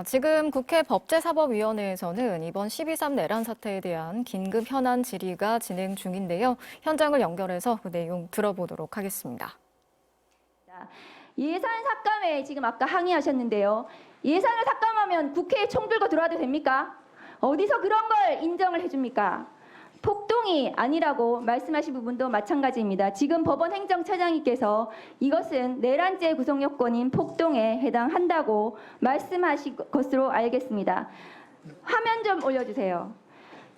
지금 국회 법제사법위원회에서는 이번 12.3 내란 사태에 대한 긴급 현안 질의가 진행 중인데요. 현장을 연결해서 그 내용 들어보도록 하겠습니다. 예산 삭감에 지금 아까 항의하셨는데요. 예산을 삭감하면 국회에 총 들고 들어와도 됩니까? 어디서 그런 걸 인정을 해줍니까? 폭동이 아니라고 말씀하신 부분도 마찬가지입니다. 지금 법원 행정처장님께서 이것은 내란죄 구성 요건인 폭동에 해당한다고 말씀하신 것으로 알겠습니다. 화면 좀 올려주세요.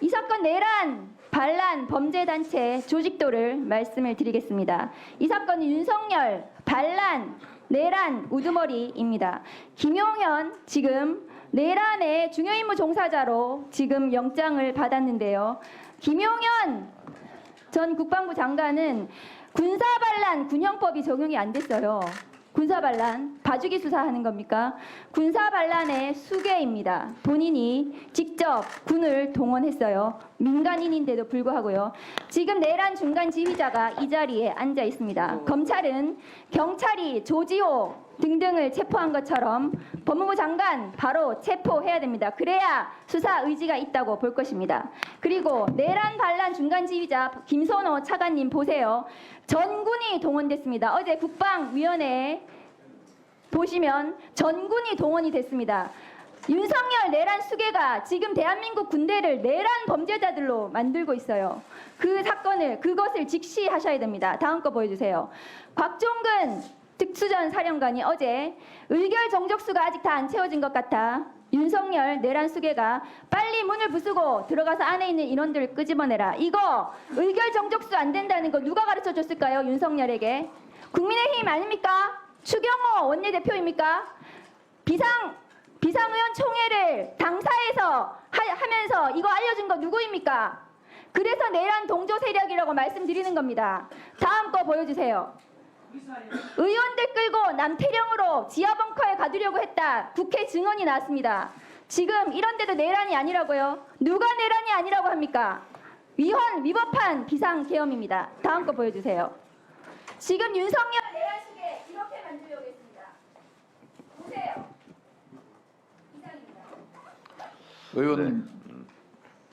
이 사건 내란, 반란, 범죄단체 조직도를 말씀을 드리겠습니다. 이 사건은 윤석열, 반란, 내란, 우두머리입니다. 김용현 지금 내란의 중요임무 종사자로 지금 영장을 받았는데요. 김용현 전 국방부 장관은 군사반란 군형법이 적용이 안 됐어요. 군사반란, 봐주기 수사하는 겁니까? 군사반란의 수괴입니다. 본인이 직접 군을 동원했어요. 민간인인데도 불구하고요. 지금 내란 중간 지휘자가 이 자리에 앉아 있습니다. 검찰은 경찰이 조지호 등등을 체포한 것처럼 법무부 장관 바로 체포해야 됩니다. 그래야 수사 의지가 있다고 볼 것입니다. 그리고 내란 반란 중간 지휘자 김선호 차관님 보세요. 전군이 동원됐습니다. 어제 국방위원회에 보시면 전군이 동원이 됐습니다. 윤석열 내란 수괴가 지금 대한민국 군대를 내란 범죄자들로 만들고 있어요. 그 사건을, 그것을 직시하셔야 됩니다. 다음 거 보여주세요. 곽종근 특수전 사령관이 어제 의결 정족수가 아직 다 안 채워진 것 같아 윤석열 내란 수괴가 빨리 문을 부수고 들어가서 안에 있는 인원들을 끄집어내라. 이거 의결 정족수 안 된다는 거 누가 가르쳐 줬을까요? 윤석열에게. 국민의힘 아닙니까? 추경호 원내대표입니까? 비상의원 총회를 당사에서 하면서 이거 알려준 거 누구입니까? 그래서 내란 동조 세력이라고 말씀드리는 겁니다. 다음 거 보여주세요. 의원들 끌고 남태령으로 지하벙커에 가두려고 했다. 국회 증언이 나왔습니다. 지금 이런데도 내란이 아니라고요? 누가 내란이 아니라고 합니까? 위법한 비상계엄입니다. 다음 거 보여주세요. 지금 윤석열 내란 시계 이렇게 만들려고 했습니다. 보세요. 이상입니다. 의원님,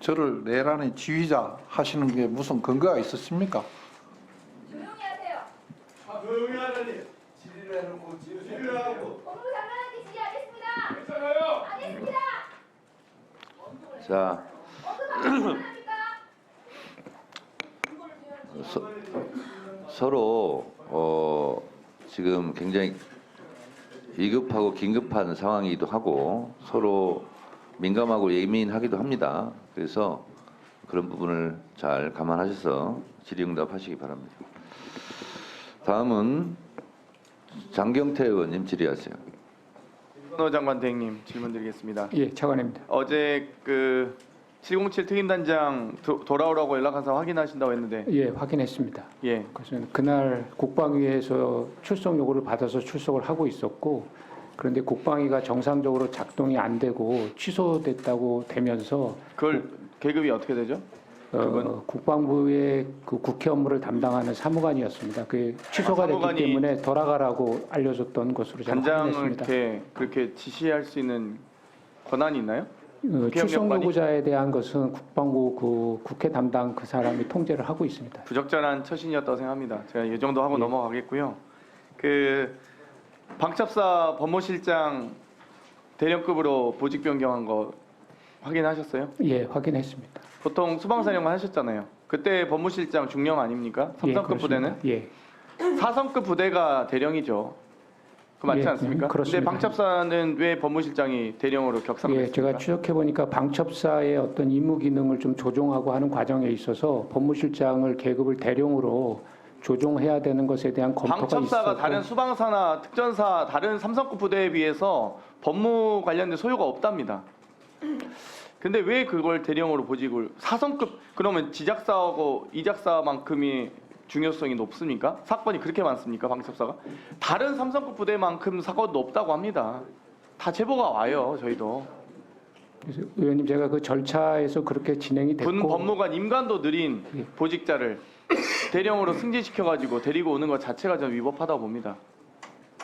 저를 내란의 지휘자 하시는 게 무슨 근거가 있었습니까? 조용히 하세요. 조용히 하라니. 질의를 해놓고 질의를 하고. 법무부 장관한테 질의하겠습니다. 괜찮아요. 하겠습니다. 자, 서로 지금 굉장히 위급하고 긴급한 상황이기도 하고 서로 민감하고 예민하기도 합니다. 그래서 그런 부분을 잘 감안하셔서 질의응답하시기 바랍니다. 다음은 장경태 의원님 질의하세요. 김선호 장관 대행님 질문 드리겠습니다. 예, 차관입니다. 어제 그 707 특임단장 돌아오라고 연락해서 확인하신다고 했는데 예, 확인했습니다. 예. 그래서 그날 국방위에서 출석 요구를 받아서 출석을 하고 있었고, 그런데 국방위가 정상적으로 작동이 안 되고 취소됐다고 되면서 그걸 계급이 어떻게 되죠? 국방부의 그 국회 업무를 담당하는 사무관이었습니다. 그 취소가 사무관이 됐기 때문에 돌아가라고 알려줬던 것으로 제가 단장을 확인했습니다. 이렇게 그렇게 지시할 수 있는 권한이 있나요? 출석 요구자에 대한 것은 국방부 그 국회 담당 그 사람이 통제를 하고 있습니다. 부적절한 처신이었다고 생각합니다. 제가 이 정도 하고 예. 넘어가겠고요. 그 방첩사 법무실장 대령급으로 보직 변경한 거 확인하셨어요? 예, 확인했습니다. 보통 수방사령관 하셨잖아요. 그때 법무실장 중령 아닙니까? 3성급 부대는? 예. 4성급 부대가 대령이죠. 그 맞지 예, 않습니까? 근데 그렇습니다. 방첩사는 왜 법무실장이 대령으로 예, 격상됐습니까? 제가 추적해 보니까 방첩사의 어떤 임무 기능을 좀 조정하고 하는 과정에 있어서 법무실장을 계급을 대령으로 조정해야 되는 것에 대한 검토가 방첩사가 있었고, 다른 수방사나 특전사 다른 3성급 부대에 비해서 법무 관련된 소요가 없답니다. 근데 왜 그걸 대령으로 보직을 4성급 그러면 지작사하고 이작사만큼이 중요성이 높습니까? 사건이 그렇게 많습니까? 방첩사가 다른 3성급 부대만큼 사건도 없다고 합니다. 다 제보가 와요. 저희도 그래서 의원님 제가 그 절차에서 그렇게 진행이 됐고, 군 법무관 임관도 느린 예. 보직자를 대령으로 승진시켜가지고 데리고 오는 것 자체가 저는 위법하다고 봅니다.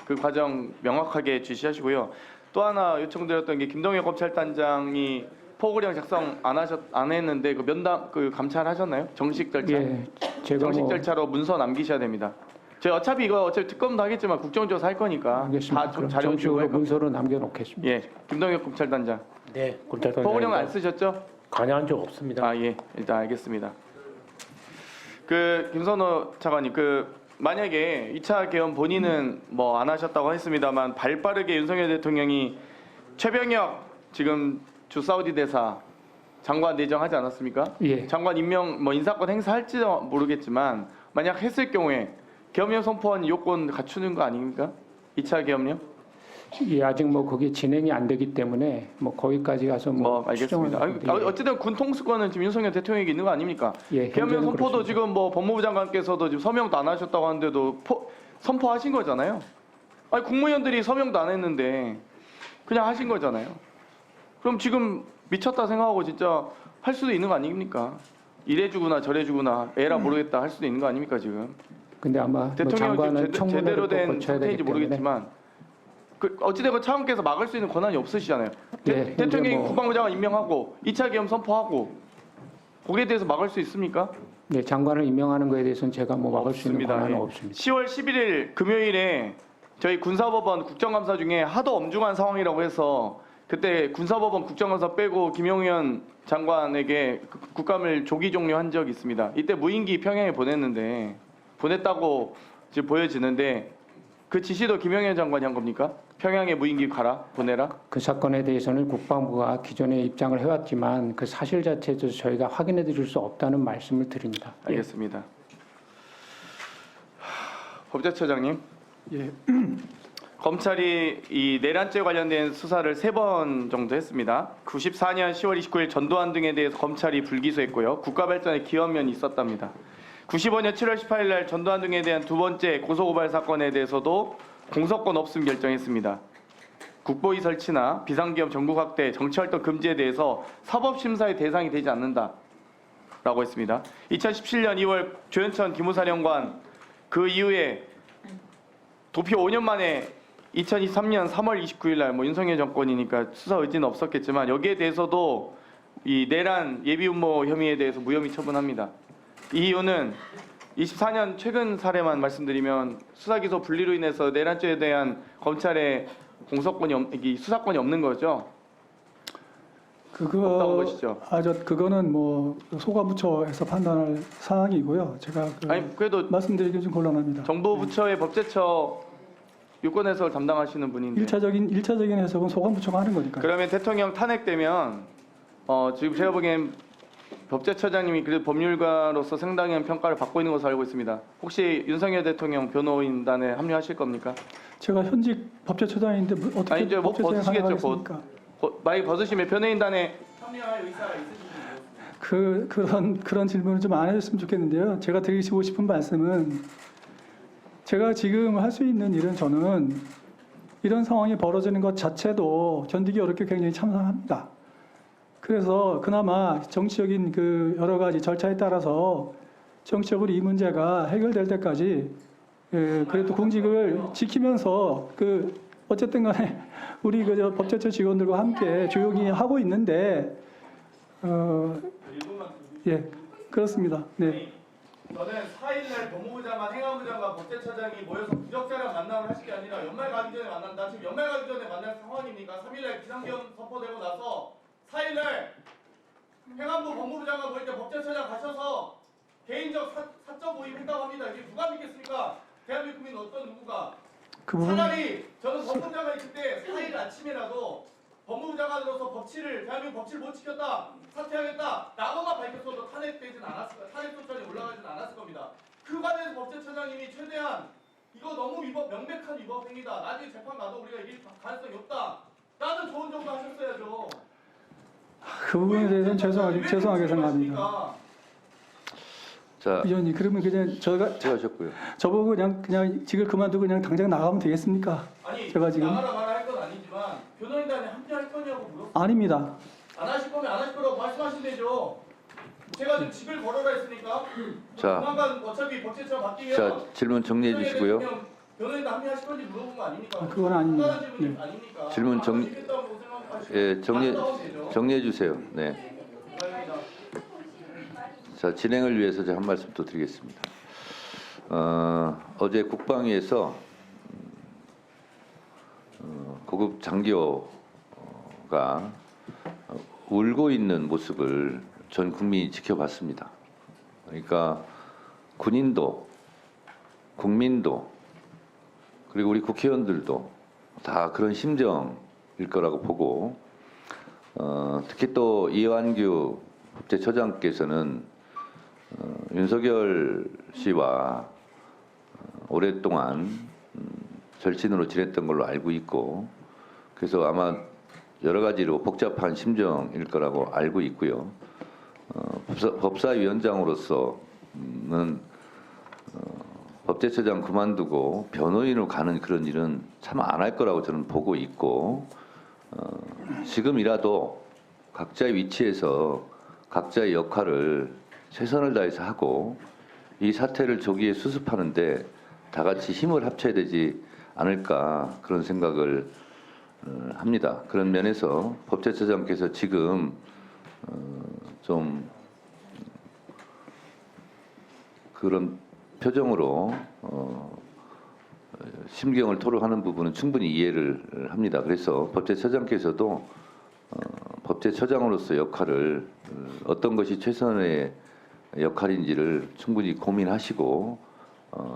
그 과정 명확하게 지시하시고요. 또 하나 요청드렸던 게 김동혁 검찰단장이 포고령 작성 안 했는데 그 면담 그 감찰하셨나요? 정식 절차. 예, 제가 정식 뭐 절차로 문서 남기셔야 됩니다. 제가 어차피 특검도 하겠지만 국정조사 할 거니까 알겠습니다. 다 그럼 자료 주고 정식으로 할 겁니다. 문서로 남겨놓겠습니다. 예, 김동혁 검찰단장. 네, 검찰단장. 포고령 안 쓰셨죠? 관여한 적 없습니다. 아 예, 일단 알겠습니다. 그 김선호 차관님, 그 만약에 2차 개헌 본인은 뭐 안 하셨다고 했습니다만 발빠르게 윤석열 대통령이 최병혁 지금 주 사우디 대사 장관 내정하지 않았습니까? 예. 장관 임명 뭐 인사권 행사할지도 모르겠지만 만약 했을 경우에 계엄령 선포한 요건 갖추는 거 아닙니까? 2차 계엄령? 예, 아직 뭐 그게 진행이 안 되기 때문에 뭐 거기까지 가서 뭐 추정을 알겠습니다. 아니, 예. 어쨌든 군 통수권은 지금 윤석열 대통령에게 있는 거 아닙니까? 예, 계엄령 현재는 선포도 그렇습니다. 지금 뭐 법무부 장관께서도 지금 서명도 안 하셨다고 하는데도 선포하신 거잖아요. 아니 국무위원들이 서명도 안 했는데 그냥 하신 거잖아요. 그럼 지금 미쳤다 생각하고 진짜 할 수도 있는 거 아닙니까? 이래주구나 저래주구나 에라 모르겠다 할 수도 있는 거 아닙니까 지금? 근데 아마 뭐 대통령이 장관은 지금 청문회를 제대로 또 된 거쳐야 되기 상태인지 때문에 모르겠지만 어찌되건 차관께서 막을 수 있는 권한이 없으시잖아요. 예, 현재 대통령이 뭐- 국방부 장관 임명하고 2차 계엄 선포하고 거기에 대해서 막을 수 있습니까? 네, 장관을 임명하는 거에 대해서는 제가 뭐 막을 수 있는 없습니다. 권한은 예. 없습니다. 10월 11일 금요일에 저희 군사법원 국정감사 중에 하도 엄중한 상황이라고 해서 그때 군사법원 국정감사 빼고 김용현 장관에게 국감을 조기 종료한 적이 있습니다. 이때 무인기 평양에 보냈다고 지금 보여지는데 그 지시도 김용현 장관이 한 겁니까? 평양에 무인기 가라 보내라. 그 사건에 대해서는 국방부가 기존에 입장을 해왔지만 그 사실 자체에 대해서 저희가 확인해 드릴 수 없다는 말씀을 드립니다. 예. 알겠습니다. 법제처장님. 예, 검찰이 이 내란죄 관련된 수사를 3번 정도 했습니다. 94년 10월 29일 전두환 등에 대해서 검찰이 불기소했고요. 국가발전에 기여한 면이 있었답니다. 95년 7월 18일 날 전두환 등에 대한 두 번째 고소고발 사건에 대해서도 공소권 없음 결정했습니다. 국보위 설치나 비상기업 전국 확대, 정치활동 금지에 대해서 사법심사의 대상이 되지 않는다라고 했습니다. 2017년 2월 조현천 기무사령관 그 이후에 도피 5년 만에 2023년 3월 29일 날 뭐 윤석열 정권이니까 수사 의지는 없었겠지만 여기에 대해서도 이 내란 예비 음모 혐의에 대해서 무혐의 처분합니다. 이 이유는 24년 최근 사례만 말씀드리면 수사 기소 분리로 인해서 내란죄에 대한 검찰의 공소권이 수사권이 없는 거죠. 없다고 보시죠. 그거는 뭐 소관부처에서 판단할 사항이고요. 제가 아니 그래도 말씀드리기 좀 곤란합니다. 정부 부처의 법제처 유권 해석을 담당하시는 분인데 일차적인 해석은 소관부처가 하는 거니까요. 그러면 대통령 탄핵되면 지금 제가 보기엔 법제처장님이 그래도 법률가로서 상당한 평가를 받고 있는 것으로 알고 있습니다. 혹시 윤석열 대통령 변호인단에 합류하실 겁니까? 제가 현직 법제처장인데 어떻게 아니 이제 뭐 법제처장에 벗으시겠죠 곧. 합류하겠습니까? 만약 벗으시면 변호인단에 합류할 의사가 있으신가요? 그런 질문을 좀 안 해줬으면 좋겠는데요. 제가 드리고 싶은 말씀은 제가 지금 할 수 있는 일은 저는 이런 상황이 벌어지는 것 자체도 견디기 어렵게 굉장히 참담합니다. 그래서 그나마 정치적인 그 여러 가지 절차에 따라서 정치적으로 이 문제가 해결될 때까지 그래도 공직을 지키면서 어쨌든 간에 우리 법제처 직원들과 함께 조용히 하고 있는데 예, 그렇습니다. 네. 저는 4일날 법무부 장관, 행안부 장관, 법제처장이 모여서 부적절한 만남을 하실 게 아니라 연말 가기 전에 만난다. 지금 연말 가기 전에 만날 상황입니까? 3일날 비상경 선포되고 나서 4일날 행안부 법무부 장관 모일 때 법제처장 가셔서 개인적 사적 모임했다고 합니다. 이게 누가 믿겠습니까? 대한민국 국민 어떤 누구가? 그 부분 차라리 저는 법무부 장관이 그때 4일 아침에라도 법무부 장관으로서 대한민국 법치를 못 지켰다, 사퇴하겠다 라고만 밝혔어도 탄핵되진 않았을 거예요. 탄핵 소추안이 올라가지는 않았을 겁니다. 그 관해서 법제처장님이 최대한 이거 너무 명백한 위법 행위다. 나중에 재판 가도 우리가 이길 가능성이 없다. 라는 조언 정도 하셨어야죠. 그 부분에 대해서는 죄송하게 생각합니다. 자, 위원님, 그러면 그냥 수고하셨고요. 저보고 그냥 직을 그만두고 그냥 당장 나가면 되겠습니까? 아니 제가 지금 나가라 말아 할 건 아니지만 변호인단에 합류할 거냐고 물어. 아닙니다. 안 하실 거면 안 하실 거라고 말씀하시면 되죠. 제가 지금 직을 걸어라 했으니까. 자, 조만간 어차피 법제처 바뀌면 자, 질문 정리해 주시고요. 변호인 합의하실 건지 물어본 거 아닙니까? 그건 아닙니다. 네. 질문 정리해 주세요. 네. 자, 진행을 위해서 제가 한 말씀 또 드리겠습니다. 어제 국방위에서 고급 장교가 울고 있는 모습을 전 국민이 지켜봤습니다. 그러니까 군인도 국민도 그리고 우리 국회의원들도 다 그런 심정일 거라고 보고 특히 또 이완규 법제처장께서는 윤석열 씨와 오랫동안 절친으로 지냈던 걸로 알고 있고 그래서 아마 여러 가지로 복잡한 심정일 거라고 알고 있고요. 법사위원장으로서는 법제처장 그만두고 변호인으로 가는 그런 일은 참 안 할 거라고 저는 보고 있고 지금이라도 각자의 위치에서 각자의 역할을 최선을 다해서 하고 이 사태를 조기에 수습하는데 다 같이 힘을 합쳐야 되지 않을까 그런 생각을 합니다. 그런 면에서 법제처장께서 지금 좀 그런 표정으로 심경을 토로하는 부분은 충분히 이해를 합니다. 그래서 법제처장께서도 법제처장으로서 역할을 어떤 것이 최선의 역할인지를 충분히 고민하시고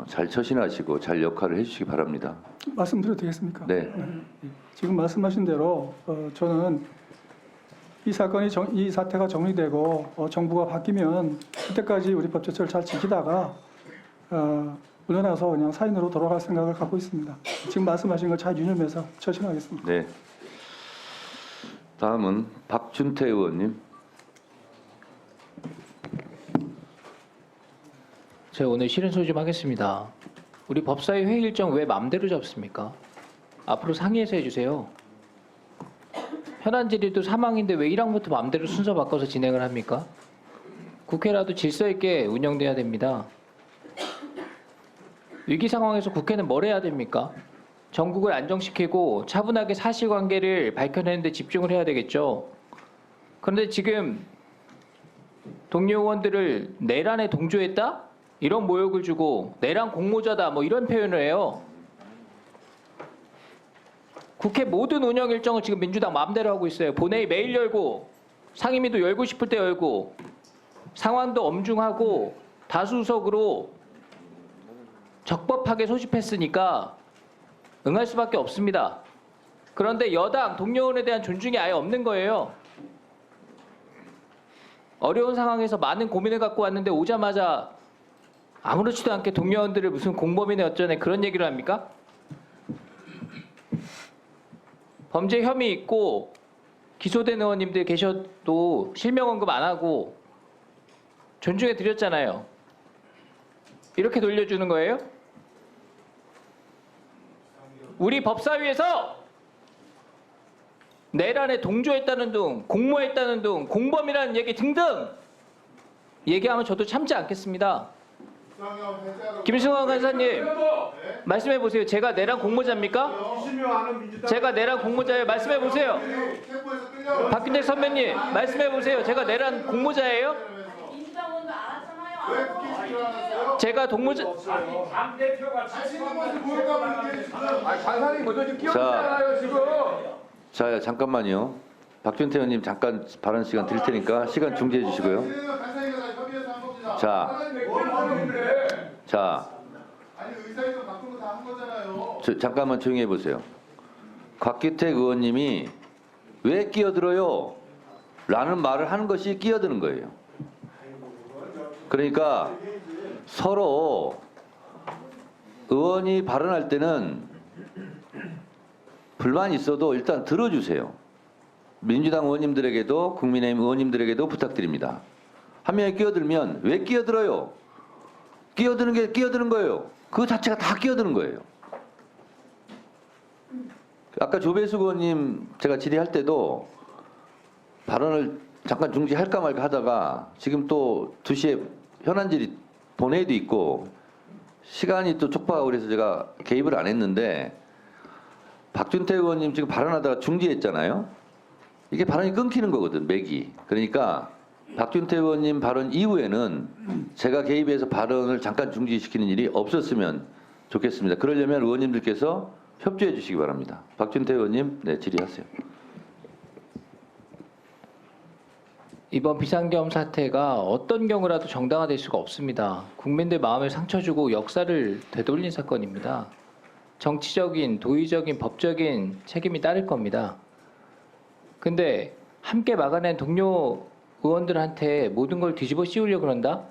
잘 처신하시고 잘 역할을 해주시기 바랍니다. 말씀드려도 되겠습니까? 네. 지금 말씀하신 대로 저는 이 사태가 정리되고 정부가 바뀌면 그때까지 우리 법제처를 잘 지키다가 물러나서 그냥 사인으로 돌아갈 생각을 갖고 있습니다. 지금 말씀하신 걸 잘 유념해서 처신하겠습니다. 네. 다음은 박준태 의원님. 제가 오늘 실은 소지 좀 하겠습니다. 우리 법사위 회의 일정 왜 마음대로 잡습니까? 앞으로 상의해서 해주세요. 현안 질의도 사망인데 왜 1항부터 마음대로 순서 바꿔서 진행을 합니까? 국회라도 질서 있게 운영돼야 됩니다. 위기 상황에서 국회는 뭘 해야 됩니까? 전국을 안정시키고 차분하게 사실관계를 밝혀내는 데 집중을 해야 되겠죠. 그런데 지금 동료 의원들을 내란에 동조했다? 이런 모욕을 주고 내란 공모자다 뭐 이런 표현을 해요. 국회 모든 운영 일정을 지금 민주당 마음대로 하고 있어요. 본회의 매일 열고 상임위도 열고 싶을 때 열고 상황도 엄중하고 다수석으로 적법하게 소집했으니까 응할 수밖에 없습니다. 그런데 여당 동료 의원에 대한 존중이 아예 없는 거예요. 어려운 상황에서 많은 고민을 갖고 왔는데 오자마자 아무렇지도 않게 동료 의원들을 무슨 공범이네 어쩌네 그런 얘기를 합니까? 범죄 혐의 있고 기소된 의원님들 계셔도 실명 언급 안 하고 존중해 드렸잖아요. 이렇게 돌려주는 거예요? 우리 법사위에서 내란에 동조했다는 등 공모했다는 등 공범이라는 얘기 등등 얘기하면 저도 참지 않겠습니다. 김승환 간사님 말씀해 보세요. 제가 내란 공모자입니까? 제가 내란 공모자예요. 말씀해 보세요. 박균택 선배님 말씀해 보세요. 제가 내란 공모자예요? 제가 동무자 자, 잠깐만요. 박준태 의원님 잠깐 발언 시간 드릴 테니까 시간 중지해 주시고요. 자, 잠깐만 조용히 해보세요. 곽규택 의원님이 왜 끼어들어요? 라는 말을 하는 것이 끼어드는 거예요. 그러니까 서로 의원이 발언할 때는 불만이 있어도 일단 들어주세요. 민주당 의원님들에게도 국민의힘 의원님들에게도 부탁드립니다. 한 명이 끼어들면 왜 끼어들어요? 끼어드는 게 끼어드는 거예요. 그 자체가 다 끼어드는 거예요. 아까 조배수 의원님 제가 질의할 때도 발언을 잠깐 중지할까 말까 하다가 지금 또 2시에 현안 질의 본회의도 있고 시간이 또 촉박하고 그래서 제가 개입을 안 했는데 박준태 의원님 지금 발언하다가 중지했잖아요. 이게 발언이 끊기는 거거든, 맥이. 그러니까 박준태 의원님 발언 이후에는 제가 개입해서 발언을 잠깐 중지시키는 일이 없었으면 좋겠습니다. 그러려면 의원님들께서 협조해 주시기 바랍니다. 박준태 의원님, 네, 질의하세요. 이번 비상계엄 사태가 어떤 경우라도 정당화될 수가 없습니다. 국민들 마음을 상처 주고 역사를 되돌린 사건입니다. 정치적인, 도의적인, 법적인 책임이 따를 겁니다. 근데 함께 막아낸 동료 의원들한테 모든 걸 뒤집어 씌우려고 그런다?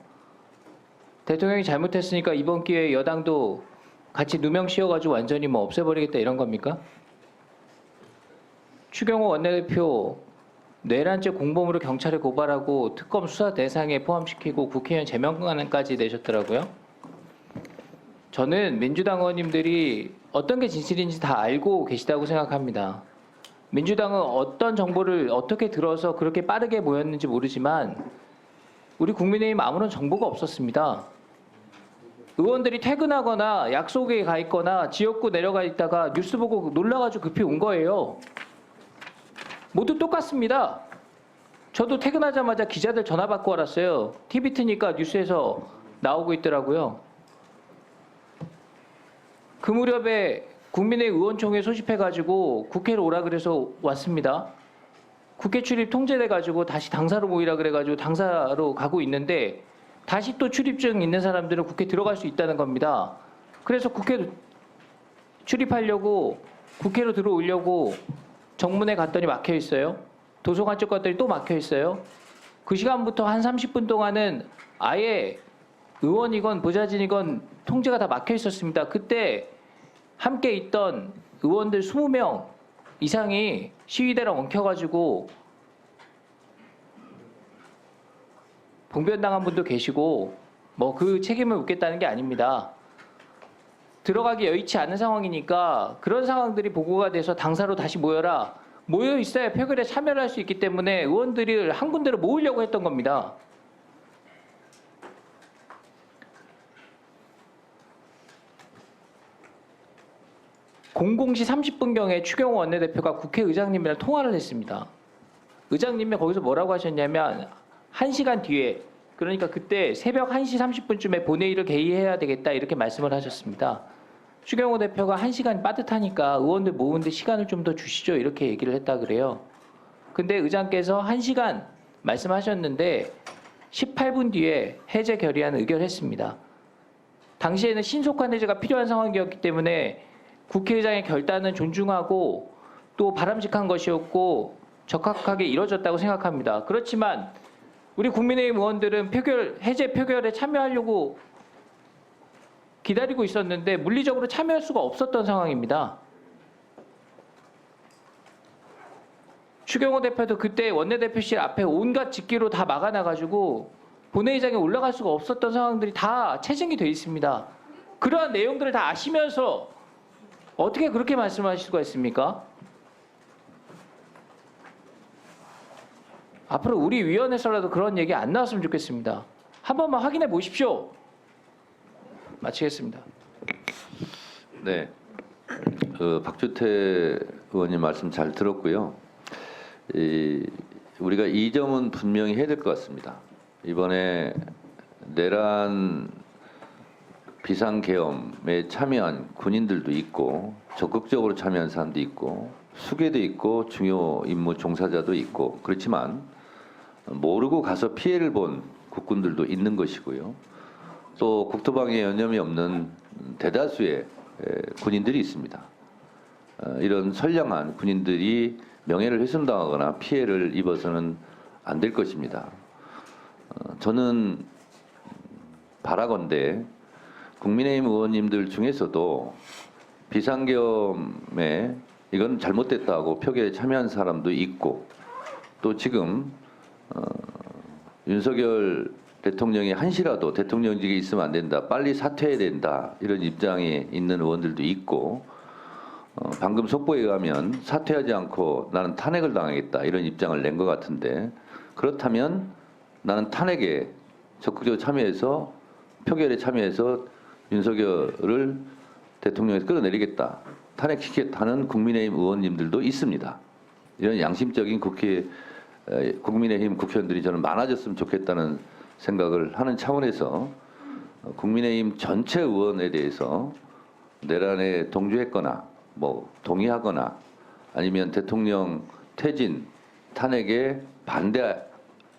대통령이 잘못했으니까 이번 기회에 여당도 같이 누명 씌워가지고 완전히 뭐 없애버리겠다 이런 겁니까? 추경호 원내대표 뇌란죄 공범으로 경찰에 고발하고 특검 수사 대상에 포함시키고 국회의원 제명안까지 내셨더라고요. 저는 민주당 의원님들이 어떤 게 진실인지 다 알고 계시다고 생각합니다. 민주당은 어떤 정보를 어떻게 들어서 그렇게 빠르게 모였는지 모르지만 우리 국민의힘 아무런 정보가 없었습니다. 의원들이 퇴근하거나 약속에 가 있거나 지역구 내려가 있다가 뉴스 보고 놀라가지고 급히 온 거예요. 모두 똑같습니다. 저도 퇴근하자마자 기자들 전화 받고 알았어요. TV 트니까 뉴스에서 나오고 있더라고요. 그 무렵에 국민의힘 의원총회 소집해가지고 국회로 오라 그래서 왔습니다. 국회 출입 통제돼가지고 다시 당사로 모이라 그래가지고 당사로 가고 있는데 다시 또 출입증 있는 사람들은 국회 들어갈 수 있다는 겁니다. 그래서 국회 출입하려고 국회로 들어오려고 정문에 갔더니 막혀 있어요. 도서관 쪽 갔더니 또 막혀 있어요. 그 시간부터 한 30분 동안은 아예 의원이건 보좌진이건 통제가 다 막혀 있었습니다. 그때 함께 있던 의원들 20명 이상이 시위대랑 엉켜가지고 봉변당한 분도 계시고 뭐 그 책임을 묻겠다는 게 아닙니다. 들어가기 여의치 않은 상황이니까 그런 상황들이 보고가 돼서 당사로 다시 모여라. 모여 있어야 표결에 참여를 할 수 있기 때문에 의원들을 한 군데로 모으려고 했던 겁니다. 공공시 30분경에 추경호 원내대표가 국회의장님이랑 통화를 했습니다. 의장님이 거기서 뭐라고 하셨냐면 1시간 뒤에 그러니까 그때 새벽 1시 30분쯤에 본회의를 개의해야 되겠다 이렇게 말씀을 하셨습니다. 추경호 대표가 1시간 빠듯하니까 의원들 모으는데 시간을 좀 더 주시죠 이렇게 얘기를 했다 그래요. 근데 의장께서 1시간 말씀하셨는데 18분 뒤에 해제 결의안 의결했습니다. 당시에는 신속한 해제가 필요한 상황이었기 때문에 국회의장의 결단은 존중하고 또 바람직한 것이었고 적합하게 이뤄졌다고 생각합니다. 그렇지만 우리 국민의힘 의원들은 해제 표결에 참여하려고 기다리고 있었는데 물리적으로 참여할 수가 없었던 상황입니다. 추경호 대표도 그때 원내대표실 앞에 온갖 집기로 다 막아놔가지고 본회의장에 올라갈 수가 없었던 상황들이 다 체증이 돼 있습니다. 그러한 내용들을 다 아시면서 어떻게 그렇게 말씀하실 수가 있습니까? 앞으로 우리 위원회에서라도 그런 얘기 안 나왔으면 좋겠습니다. 한 번만 확인해 보십시오. 마치겠습니다. 네, 박주태 의원님 말씀 잘 들었고요. 우리가 이 점은 분명히 해야 될 것 같습니다. 이번에 내란 비상계엄에 참여한 군인들도 있고 적극적으로 참여한 사람도 있고 수괴도 있고 중요 임무 종사자도 있고 그렇지만 모르고 가서 피해를 본 국군들도 있는 것이고요. 또 국토방위에 연념이 없는 대다수의 군인들이 있습니다. 이런 선량한 군인들이 명예를 훼손당하거나 피해를 입어서는 안 될 것입니다. 저는 바라건대 국민의힘 의원님들 중에서도 비상계엄에 이건 잘못됐다고 표결에 참여한 사람도 있고 또 지금 윤석열 대통령이 한시라도 대통령직에 있으면 안 된다, 빨리 사퇴해야 된다 이런 입장에 있는 의원들도 있고 방금 속보에 의하면 사퇴하지 않고 나는 탄핵을 당하겠다 이런 입장을 낸 것 같은데 그렇다면 나는 탄핵에 적극적으로 참여해서 표결에 참여해서 윤석열을 대통령에서 끌어내리겠다, 탄핵시키겠다는 국민의힘 의원님들도 있습니다. 이런 양심적인 국민의힘 국회의원들이 저는 많아졌으면 좋겠다는 생각을 하는 차원에서 국민의힘 전체 의원에 대해서 내란에 동조했거나 뭐 동의하거나 아니면 대통령 퇴진, 탄핵에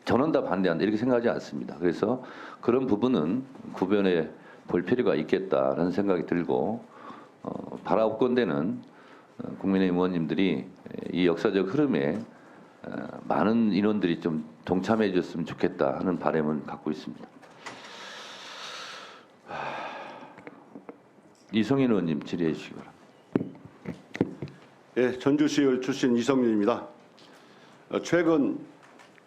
저는 다 반대한다 이렇게 생각하지 않습니다. 그래서 그런 부분은 구별해 볼 필요가 있겠다라는 생각이 들고 바라옵건대는 국민의힘 의원님들이 이 역사적 흐름에 많은 인원들이 좀 동참해 줬으면 좋겠다 하는 바람은 갖고 있습니다. 이성인 의원님 질의해 주시기 바랍니다. 예, 전주시의회 출신 이성윤입니다. 최근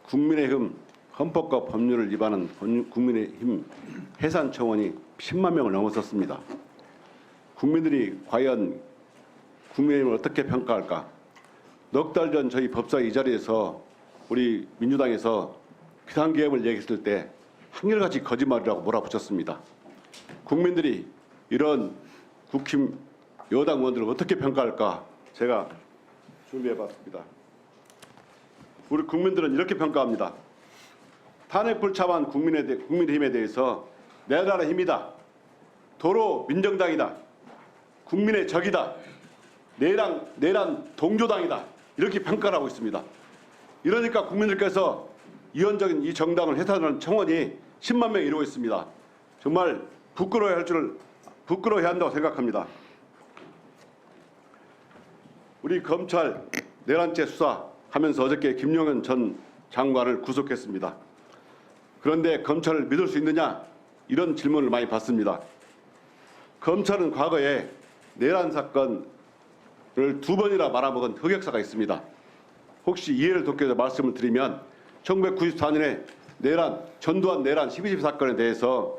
국민의힘 헌법과 법률을 위반한 국민의힘 해산청원이 10만 명을 넘어섰습니다. 국민들이 과연 국민의힘을 어떻게 평가할까? 넉 달 전 저희 법사위 이 자리에서 우리 민주당에서 비상계엄을 얘기했을 때 한결같이 거짓말이라고 몰아붙였습니다. 국민들이 이런 국힘 여당 의원들을 어떻게 평가할까? 제가 준비해봤습니다. 우리 국민들은 이렇게 평가합니다. 탄핵 불참한 국민의힘에 대해서 내란의 힘이다. 도로 민정당이다. 국민의 적이다. 내란 동조당이다. 이렇게 평가를 하고 있습니다. 이러니까 국민들께서 이원적인 이 정당을 해산하는 청원이 10만 명이 이루고 있습니다. 정말 부끄러워해야 한다고 생각합니다. 우리 검찰 내란죄 수사하면서 어저께 김용현 전 장관을 구속했습니다. 그런데 검찰을 믿을 수 있느냐? 이런 질문을 많이 받습니다. 검찰은 과거에 내란 사건을 2번이나 말아먹은 흑역사가 있습니다. 혹시 이해를 돕기 위해서 말씀을 드리면 1994년에 전두환 내란 12.12 사건에 대해서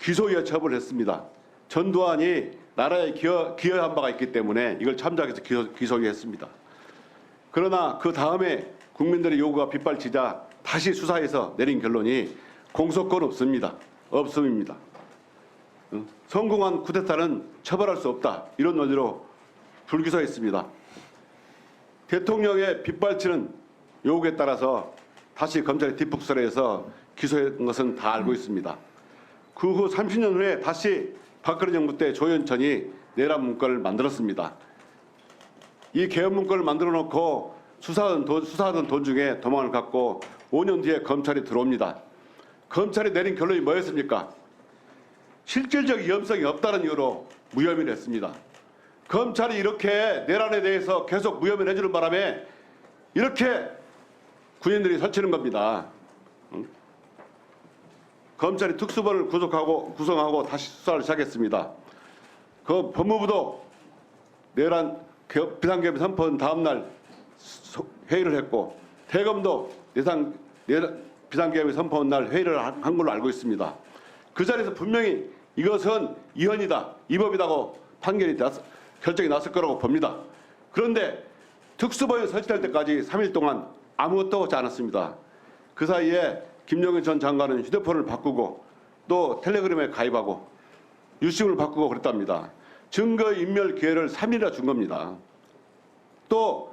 기소유예 처벌을 했습니다. 전두환이 나라에 기여한 바가 있기 때문에 이걸 참작해서 기소유예했습니다. 그러나 그 다음에 국민들의 요구가 빗발치자 다시 수사해서 내린 결론이 공소권 없음입니다. 성공한 쿠데타는 처벌할 수 없다. 이런 논리로 불기소했습니다. 대통령의 빗발치는 요구에 따라서 다시 검찰이 뒷북설해서 기소한 것은 다 알고 있습니다. 그 후 30년 후에 다시 박근혜 정부 때 조현천이 내란 문건을 만들었습니다. 이 계엄 문건을 만들어 놓고 수사하던 도중에 도망을 갔고 5년 뒤에 검찰이 들어옵니다. 검찰이 내린 결론이 뭐였습니까? 실질적 위험성이 없다는 이유로 무혐의를 했습니다. 검찰이 이렇게 내란에 대해서 계속 무혐의를 해주는 바람에 이렇게 군인들이 설치는 겁니다. 검찰이 특수본을 구성하고 다시 수사를 시작했습니다. 그 법무부도 내란 비상계엄 선포한 다음 날 회의를 했고 대검도 비상계엄이 선포한 날 회의를 한 걸로 알고 있습니다. 그 자리에서 분명히 이것은 위헌이다, 위법이다고 결정이 났을 거라고 봅니다. 그런데 특수본이 설치될 때까지 3일 동안 아무것도 하지 않았습니다. 그 사이에 김용현 전 장관은 휴대폰을 바꾸고 또 텔레그램에 가입하고 유심을 바꾸고 그랬답니다. 증거인멸 기회를 3일이나 준 겁니다. 또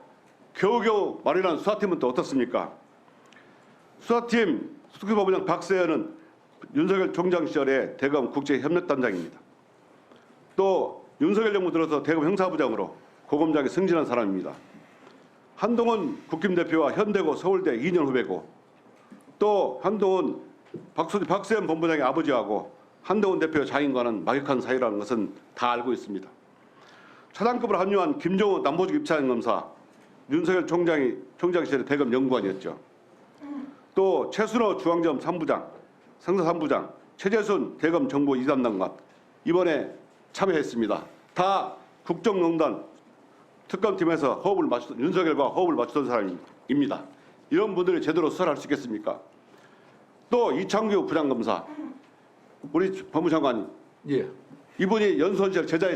겨우겨우 마련한 수사팀은 또 어떻습니까? 수사팀 특수본부장 박세현은 윤석열 총장 시절에 대검 국제협력단장입니다. 또 윤석열 정부 들어서 대검 형사부장으로 고검장에 승진한 사람입니다. 한동훈 국힘대표와 현대고 서울대 2년 후배고 또 한동훈 박세현 본부장의 아버지하고 한동훈 대표 장인과는 막역한 사이라는 것은 다 알고 있습니다. 차장급으로 합류한 김종호 남보직 입찰검사 윤석열 총장 시절에 대검 연구관이었죠. 또 최순호 중앙지검 3부장, 상사 3부장, 최재순 대검 정보 2담당관 이번에 참여했습니다. 다 국정농단 특검팀에서 윤석열과 호흡을 맞추던 사람입니다. 이런 분들이 제대로 수사를 할 수 있겠습니까? 또 이창규 부장검사, 우리 법무장관이 이분이 연수원 시절 제자의